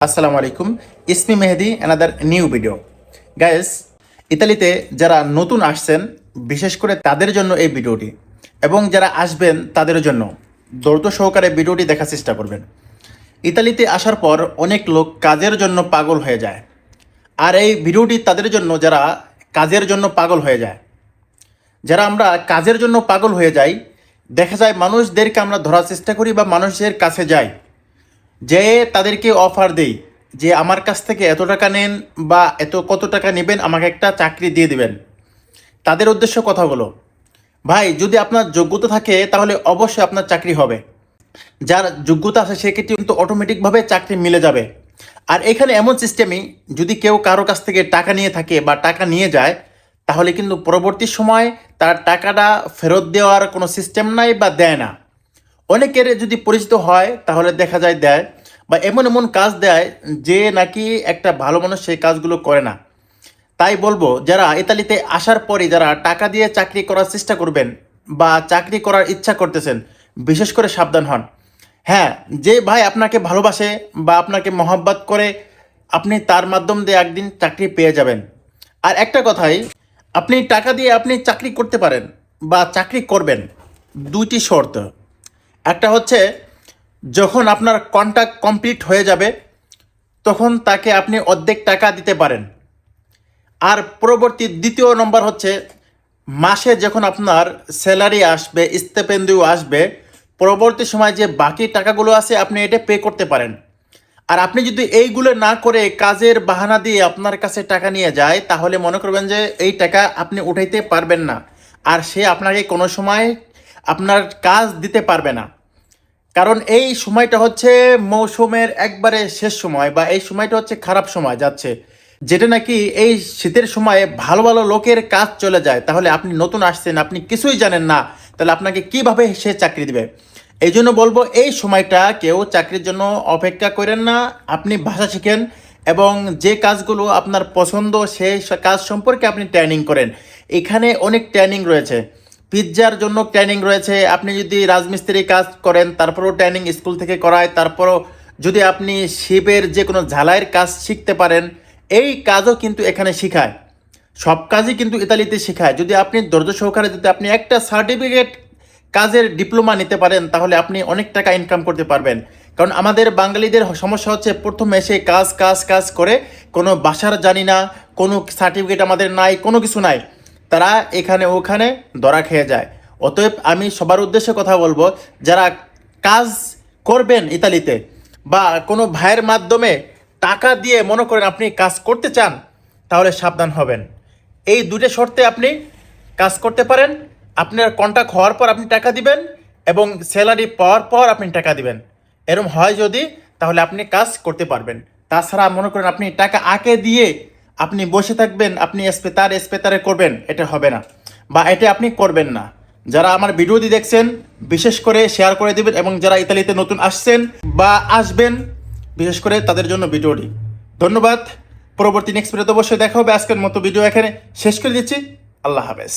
আসসালামু আলাইকুম, ইসমি মেহেদি another new video. Guys, ইতালিতে যারা নতুন আসছেন বিশেষ করে তাদের জন্য এই ভিডিওটি, এবং যারা আসবেন তাদের জন্য ধৈর্য সহকারে ভিডিওটি দেখার চেষ্টা করবেন। ইতালিতে আসার পর অনেক লোক কাজের জন্য পাগল হয়ে যায়, আর এই ভিডিওটি তাদের জন্য যারা কাজের জন্য পাগল হয়ে যায়। যারা আমরা কাজের জন্য পাগল হয়ে যাই, দেখা যায় মানুষদেরকে আমরা ধরার চেষ্টা করি বা মানুষের কাছে যাই, যে তাদেরকে অফার দেই যে আমার কাছ থেকে এত টাকা নেন বা কত টাকা নেবেন, আমাকে একটা চাকরি দিয়ে দিবেন। তাদের উদ্দেশ্য কথাগুলো, ভাই যদি আপনার যোগ্যতা থাকে তাহলে অবশ্যই আপনার চাকরি হবে। যার যোগ্যতা আছে সে কিন্তু অটোমেটিকভাবে চাকরি মিলে যাবে। আর এখানে এমন সিস্টেমই, যদি কেউ কারো কাছ থেকে টাকা নিয়ে থাকে বা টাকা নিয়ে যায়, তাহলে কিন্তু পরবর্তী সময় তার টাকাটা ফেরত দেওয়ার কোনো সিস্টেম নাই বা দেয় না। অনেকের যদি পরিচিত হয় তাহলে দেখা যায় দেয়, বা এমন এমন কাজ দেয় যে নাকি একটা ভালো মানুষ সেই কাজগুলো করে না। তাই বলবো, যারা ইতালিতে আসার পরে যারা টাকা দিয়ে চাকরি করার চেষ্টা করবেন বা চাকরি করার ইচ্ছা করতেছেন, বিশেষ করে সাবধান হন। হ্যাঁ, যে ভাই আপনাকে ভালোবাসে বা আপনাকে মহব্বত করে, আপনি তার মাধ্যম দিয়ে একদিন চাকরি পেয়ে যাবেন। আর একটা কথাই, আপনি টাকা দিয়ে আপনি চাকরি করতে পারেন বা চাকরি করবেন, দুইটি শর্ত। একটা হচ্ছে, যখন আপনার কন্ট্রাক্ট কমপ্লিট হয়ে যাবে তখন তাকে আপনি অর্ধেক টাকা দিতে পারেন। আর পরবর্তী দ্বিতীয় নম্বর হচ্ছে, মাসে যখন আপনার স্যালারি আসবে, স্টিপেন্ডিও আসবে, পরবর্তী সময় যে বাকি টাকাগুলো আছে আপনি এটা পে করতে পারেন। আর আপনি যদি এইগুলো না করে কাজের বাহানা দিয়ে আপনার কাছে টাকা নিয়ে যায়, তাহলে মনে করবেন যে এই টাকা আপনি উঠাইতে পারবেন না, আর সে আপনাকে কোনো সময় আপনার কাজ দিতে পারবে না। কারণ এই সময়টা হচ্ছে মৌসুমের একবারে শেষ সময়, বা এই সময়টা হচ্ছে খারাপ সময় যাচ্ছে, যেটা নাকি এই শীতের সময়ে ভালো ভালো লোকের কাজ চলে যায়। তাহলে আপনি নতুন আসছেন, আপনি কিছুই জানেন না, তাহলে আপনাকে কিভাবে সে চাকরি দিবে? এই জন্য বলবো, এই সময়টা কেউ চাকরির জন্য অপেক্ষা করেন না। আপনি ভাষা শিখেন এবং যে কাজগুলো আপনার পছন্দ সেই কাজ সম্পর্কে আপনি ট্রেনিং করেন। এখানে অনেক ট্রেনিং রয়েছে, পিৎজার জন্য ট্রেনিং রয়েছে। আপনি যদি রাজমিস্ত্রি কাজ করেন তারপরেও ট্রেনিং স্কুল থেকে করায়। তারপরও যদি আপনি শিপের যে কোনো ঝালাইয়ের কাজ শিখতে পারেন, এই কাজও কিন্তু এখানে শেখায়। সব কাজই কিন্তু ইতালিতে শেখায়। যদি আপনি ধৈর্য সহকারে যদি আপনি একটা সার্টিফিকেট কাজের ডিপ্লোমা নিতে পারেন, তাহলে আপনি অনেক টাকা ইনকাম করতে পারবেন। কারণ আমাদের বাঙালিদের সমস্যা হচ্ছে, প্রথমে এসে কাজ কাজ কাজ করে কোনো বাসার জানি না, কোনো সার্টিফিকেট আমাদের নাই, কোনো কিছু নাই, তারা এখানে ওখানে ধরা খেয়ে যায়। অতএব আমি সবার উদ্দেশ্যে কথা বলবো, যারা কাজ করবেন ইতালিতে বা কোনো ভাইয়ের মাধ্যমে টাকা দিয়ে মনে করেন আপনি কাজ করতে চান, তাহলে সাবধান হবেন। এই দুটো শর্তে আপনি কাজ করতে পারেন। আপনার কন্ট্রাক্ট হওয়ার পর আপনি টাকা দিবেন, এবং স্যালারি পাওয়ার পর আপনি টাকা দিবেন। এরকম হয় যদি, তাহলে আপনি কাজ করতে পারবেন। তাছাড়া মনে করেন আপনি টাকা আগে দিয়ে আপনি বসে থাকবেন, আপনি স্পেতারে করবেন, এটা হবে না, বা এটা আপনি করবেন না। যারা আমার ভিডিওটি দেখছেন বিশেষ করে শেয়ার করে দিবেন, এবং যারা ইতালিতে নতুন আসছেন বা আসবেন বিশেষ করে তাদের জন্য ভিডিওটি। ধন্যবাদ। পরবর্তী নেক্সট ভিডিওতে অবশ্যই দেখা হবে। আজকের মতো ভিডিও এখানে শেষ করে দিচ্ছি। আল্লাহ হাফেজ।